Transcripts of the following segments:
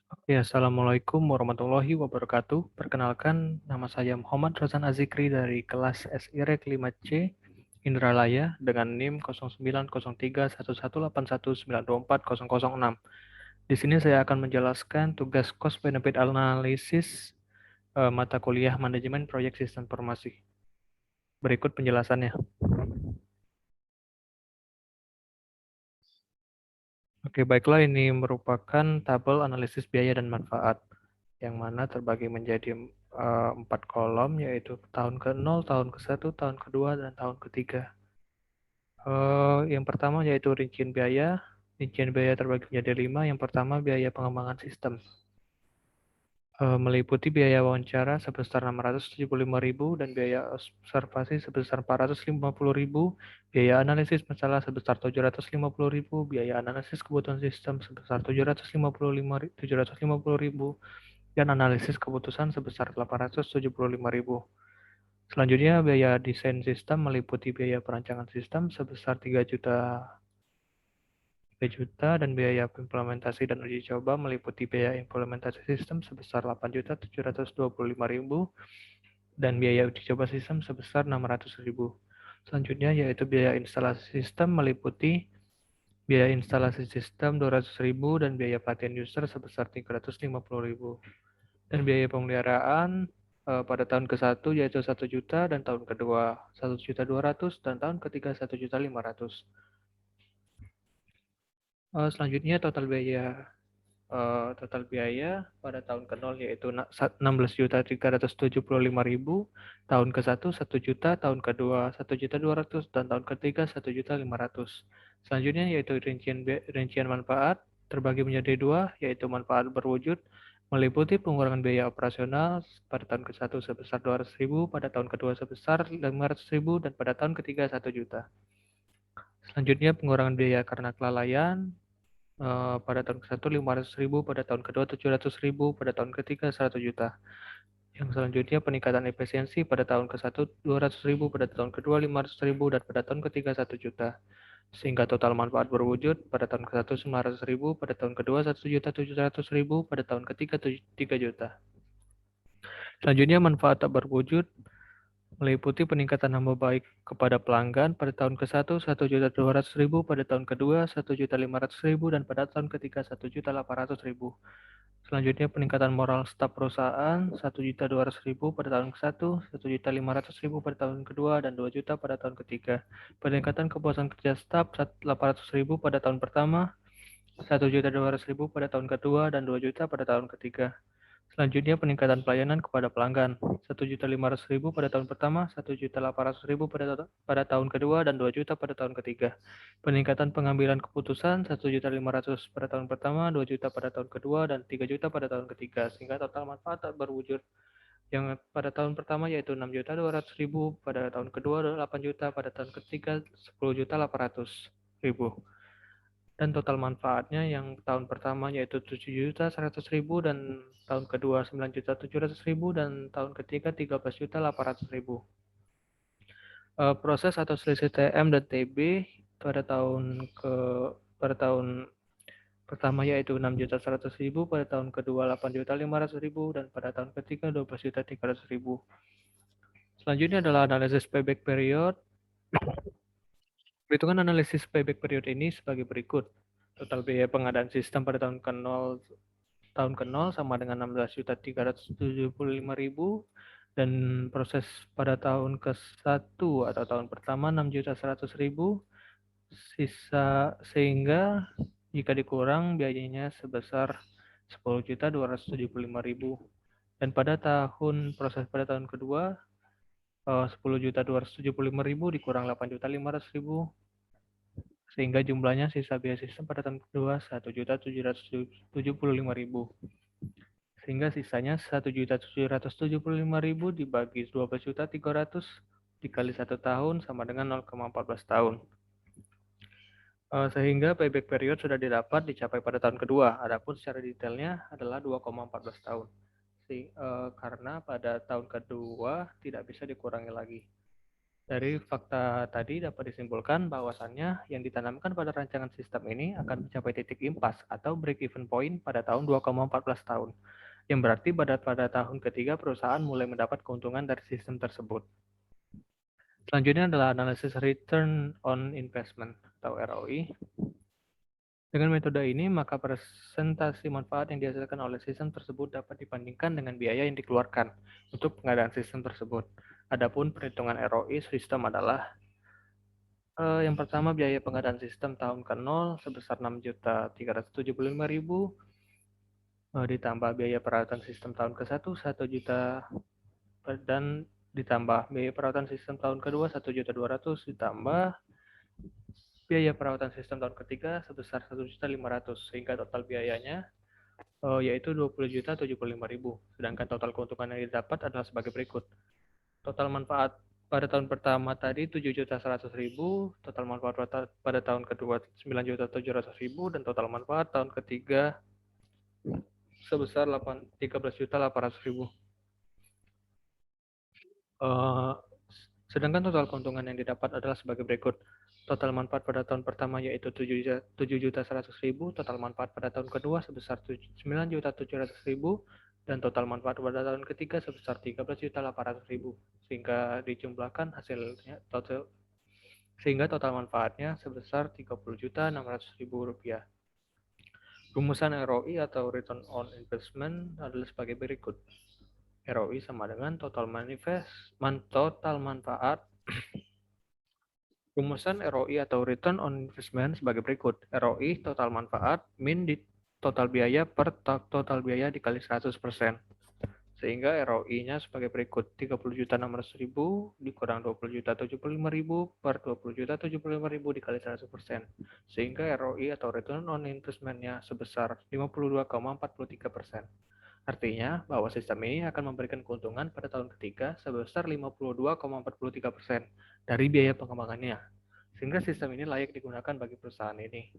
Oke, Assalamualaikum warahmatullahi wabarakatuh. Perkenalkan, nama saya Muhammad Razan Azikri dari kelas SIREK 5C Indralaya dengan NIM 09031181924006. Di sini saya akan menjelaskan tugas cost benefit analysis mata kuliah manajemen proyek sistem informasi. Berikut penjelasannya. Oke, baiklah, ini merupakan tabel analisis biaya dan manfaat yang mana terbagi menjadi 4 kolom, yaitu tahun ke-0, tahun ke-1, tahun ke-2, dan tahun ketiga. Yang pertama yaitu rincian biaya. Rincian biaya terbagi menjadi 5. Yang pertama, biaya pengembangan sistem. Meliputi biaya wawancara sebesar 675.000 dan biaya observasi sebesar 450.000, biaya analisis masalah sebesar 750.000, biaya analisis kebutuhan sistem sebesar 755.000 dan analisis keputusan sebesar 875.000. Selanjutnya, biaya desain sistem meliputi biaya perancangan sistem sebesar 3 juta dan biaya implementasi dan uji coba meliputi biaya implementasi sistem sebesar 8.725.000 dan biaya uji coba sistem sebesar 600.000. Selanjutnya yaitu biaya instalasi sistem meliputi biaya instalasi sistem 200.000 dan biaya pelatihan user sebesar 350.000 dan biaya pemeliharaan pada tahun ke-1 yaitu 1 juta dan tahun kedua 1.200.000 dan tahun ketiga 1.500.000. Selanjutnya total biaya pada tahun ke-0 yaitu 16.375.000, tahun ke-1 1 juta, tahun kedua 1.200.000 dan tahun ketiga 1.500.000. Selanjutnya yaitu rincian manfaat terbagi menjadi 2, yaitu manfaat berwujud meliputi pengurangan biaya operasional pada tahun ke-1 sebesar 200.000, pada tahun kedua sebesar 500.000 dan pada tahun ketiga 1 juta. Selanjutnya pengurangan biaya karena kelalaian pada tahun ke-1 500.000, pada tahun kedua 700.000, pada tahun ketiga 100 juta. Yang selanjutnya peningkatan efisiensi pada tahun ke-1 200.000, pada tahun kedua 500.000 dan pada tahun ketiga 1 juta. Sehingga total manfaat berwujud pada tahun ke-1 900.000, pada tahun kedua 1.700.000, pada tahun ketiga 3 juta. Selanjutnya manfaat tak berwujud meliputi peningkatan nama baik kepada pelanggan pada tahun ke-1 1.200.000, pada tahun kedua 1.500.000 dan pada tahun ketiga 1.800.000. Selanjutnya peningkatan moral staf perusahaan 1.200.000 pada tahun ke-1, 1.500.000 pada tahun kedua dan 2 juta pada tahun ketiga. Peningkatan kepuasan kerja staf 800.000 pada tahun pertama, 1.200.000 pada tahun kedua dan 2 juta pada tahun ketiga. Selanjutnya peningkatan pelayanan kepada pelanggan 1.500.000 pada tahun pertama, 1.800.000 pada tahun kedua dan 2 juta pada tahun ketiga. Peningkatan pengambilan keputusan 1.500.000 pada tahun pertama, 2 juta pada tahun kedua dan 3 juta pada tahun ketiga, sehingga total manfaat tak berwujud yang pada tahun pertama yaitu 6.200.000, pada tahun kedua 8 juta, pada tahun ketiga 10.800.000. Dan total manfaatnya yang tahun pertama yaitu 7.100.000 dan tahun kedua 9.700.000 dan tahun ketiga 13.800.000. Proses atau selisih TM dan TB pada tahun pertama yaitu 6.100.000, pada tahun kedua 8.500.000 dan pada tahun ketiga 12.300.000. Selanjutnya adalah analisis payback period. Perhitungan analisis payback period ini sebagai berikut. Total biaya pengadaan sistem pada tahun ke-0 sama dengan 16.375.000 dan proses pada tahun ke-1 atau tahun pertama 6.100.000 sehingga jika dikurang biayanya sebesar 10.275.000 dan pada tahun kedua 10.275.000 dikurang 8.500.000 sehingga jumlahnya sisa biaya sistem pada tahun kedua 1.775.000 sehingga sisanya 1.775.000 dibagi 12.300 dikali 1 tahun sama dengan 0,14 tahun. Sehingga payback period sudah didapat dicapai pada tahun kedua. Adapun secara detailnya adalah 2,14 tahun. Karena pada tahun kedua tidak bisa dikurangi lagi. Dari fakta tadi dapat disimpulkan bahwasannya yang ditanamkan pada rancangan sistem ini akan mencapai titik impas atau break-even point pada tahun 2,14 tahun, yang berarti pada tahun ketiga perusahaan mulai mendapat keuntungan dari sistem tersebut. Selanjutnya adalah analisis return on investment atau ROI. Dengan metode ini, maka presentasi manfaat yang dihasilkan oleh sistem tersebut dapat dibandingkan dengan biaya yang dikeluarkan untuk pengadaan sistem tersebut. Adapun perhitungan ROI sistem adalah yang pertama biaya pengadaan sistem tahun ke-0 sebesar 6.375.000 ditambah biaya perawatan sistem tahun ke-1 1 juta dan ditambah biaya perawatan sistem tahun kedua 1.200.000 ditambah biaya perawatan sistem tahun ketiga sebesar 1.500.000 sehingga total biayanya yaitu 20.075.000. Sedangkan total keuntungan yang didapat adalah sebagai berikut. Total manfaat pada tahun pertama tadi 7.100.000, total manfaat pada tahun kedua 9.700.000 dan total manfaat tahun ketiga sebesar 13.800.000. Sedangkan total keuntungan yang didapat adalah sebagai berikut. Total manfaat pada tahun pertama yaitu 7.100.000, total manfaat pada tahun kedua sebesar 9.700.000, dan total manfaat pada tahun ketiga sebesar 13.800.000. Sehingga dijumlahkan hasilnya total manfaatnya sebesar 30.600.000 rupiah. Rumusan ROI atau Return on Investment adalah sebagai berikut. ROI sama dengan total manfaat. Rumusan ROI atau Return on Investment sebagai berikut. ROI total manfaat min di total biaya per total biaya dikali 100%. Sehingga ROI-nya sebagai berikut. 30.600.000 dikurang 20.075.000 per 20.075.000 dikali 100%. Sehingga ROI atau Return on Investment-nya sebesar 52,43%. Artinya bahwa sistem ini akan memberikan keuntungan pada tahun ketiga sebesar 52,43% dari biaya pengembangannya, sehingga sistem ini layak digunakan bagi perusahaan ini.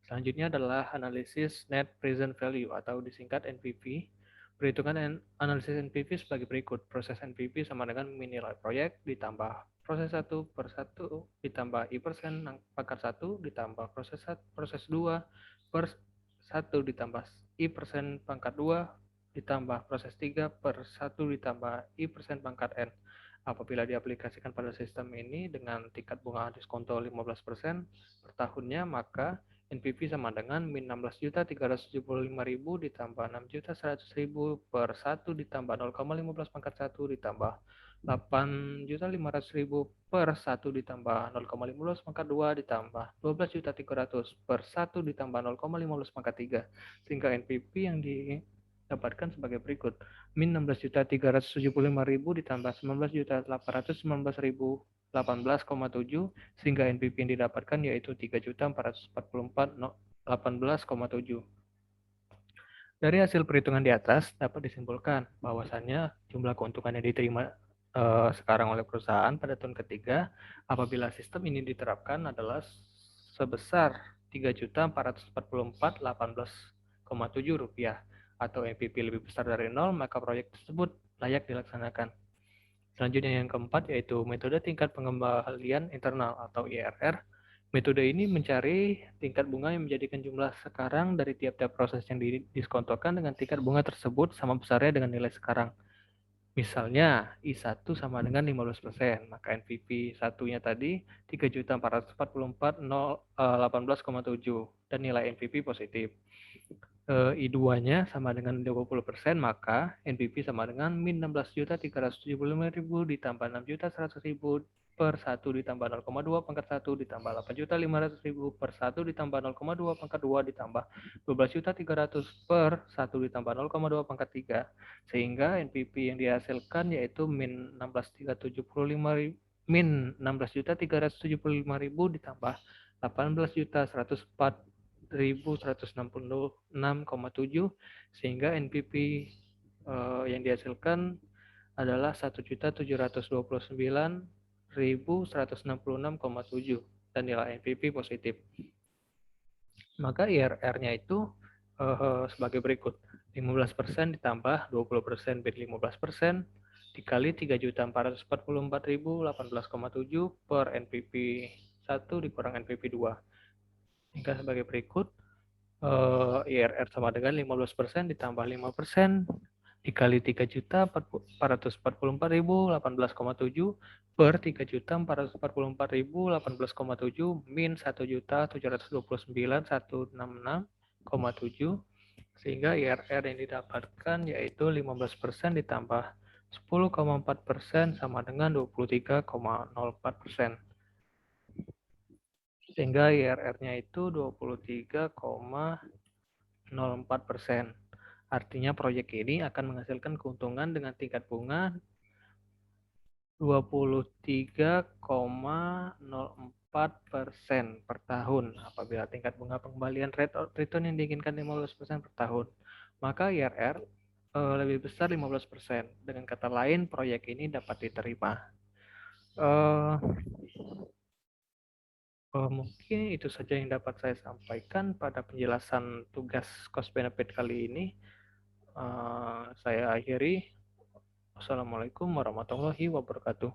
Selanjutnya adalah analisis Net Present Value atau disingkat NPV. Perhitungan analisis NPV sebagai berikut. Proses NPV sama dengan nilai proyek ditambah proses 1 per 1 ditambah I% pangkat 1 ditambah proses 2 per 1 ditambah I% pangkat 2 ditambah proses 3 per 1 ditambah I% pangkat N. Apabila diaplikasikan pada sistem ini dengan tingkat bunga diskonto 15% per tahunnya, maka NPV sama dengan min 16.375.000 ditambah 6.100.000 per 1 ditambah 0,15 pangkat 1 ditambah 8.500.000 per 1 ditambah 0,15 pangkat 2 ditambah 12.300 per 1 ditambah 0,15 pangkat 3, sehingga NPV yang didapatkan sebagai berikut. Min 16.375.000 ditambah 19.819.000 18,7, sehingga NPV yang didapatkan yaitu 3.444.18,7. Dari hasil perhitungan di atas dapat disimpulkan bahwasannya jumlah keuntungan yang diterima sekarang oleh perusahaan pada tahun ketiga apabila sistem ini diterapkan adalah sebesar 3.444.18,7 rupiah, atau NPV lebih besar dari 0, maka proyek tersebut layak dilaksanakan. Selanjutnya yang keempat yaitu metode tingkat pengembalian internal atau IRR. Metode ini mencari tingkat bunga yang menjadikan jumlah sekarang dari tiap-tiap proses yang didiskontokan dengan tingkat bunga tersebut sama besarnya dengan nilai sekarang. Misalnya I1 sama dengan 15%, maka NPV 1-nya tadi 3.444.18,7 dan nilai NPV positif. I2-nya sama dengan 20%, maka NPV sama dengan min 16.375.000 ditambah 6.100.000 per 1 ditambah 0,2 pangkat 1 ditambah 8.500.000 per 1 ditambah 0,2 pangkat 2 ditambah 12.300 per 1 ditambah 0,2 pangkat 3, sehingga NPV yang dihasilkan yaitu min 16.375.000 ditambah 18.104.166,7, sehingga NPV yang dihasilkan adalah 1.729.166,7 dan nilai NPV positif. Maka IRR-nya itu sebagai berikut. 15% ditambah 20% bid 15%, dikali 3.444.018,7 per NPP 1 dikurang NPP 2. Hingga sebagai berikut, IRR sama dengan 15% ditambah 5% dikali 3.444.018,7 per 3.444.018,7 min 1.729.166,7 sehingga IRR yang didapatkan yaitu 15% ditambah 10,4% sama dengan 23,04%. Sehingga IRR-nya itu 23,04%. Artinya proyek ini akan menghasilkan keuntungan dengan tingkat bunga 23,04% per tahun. Apabila tingkat bunga pengembalian rate of return yang diinginkan 15% per tahun, maka IRR lebih besar 15%. Dengan kata lain, proyek ini dapat diterima. Mungkin itu saja yang dapat saya sampaikan pada penjelasan tugas cost benefit kali ini. Saya akhiri. Wassalamualaikum warahmatullahi wabarakatuh.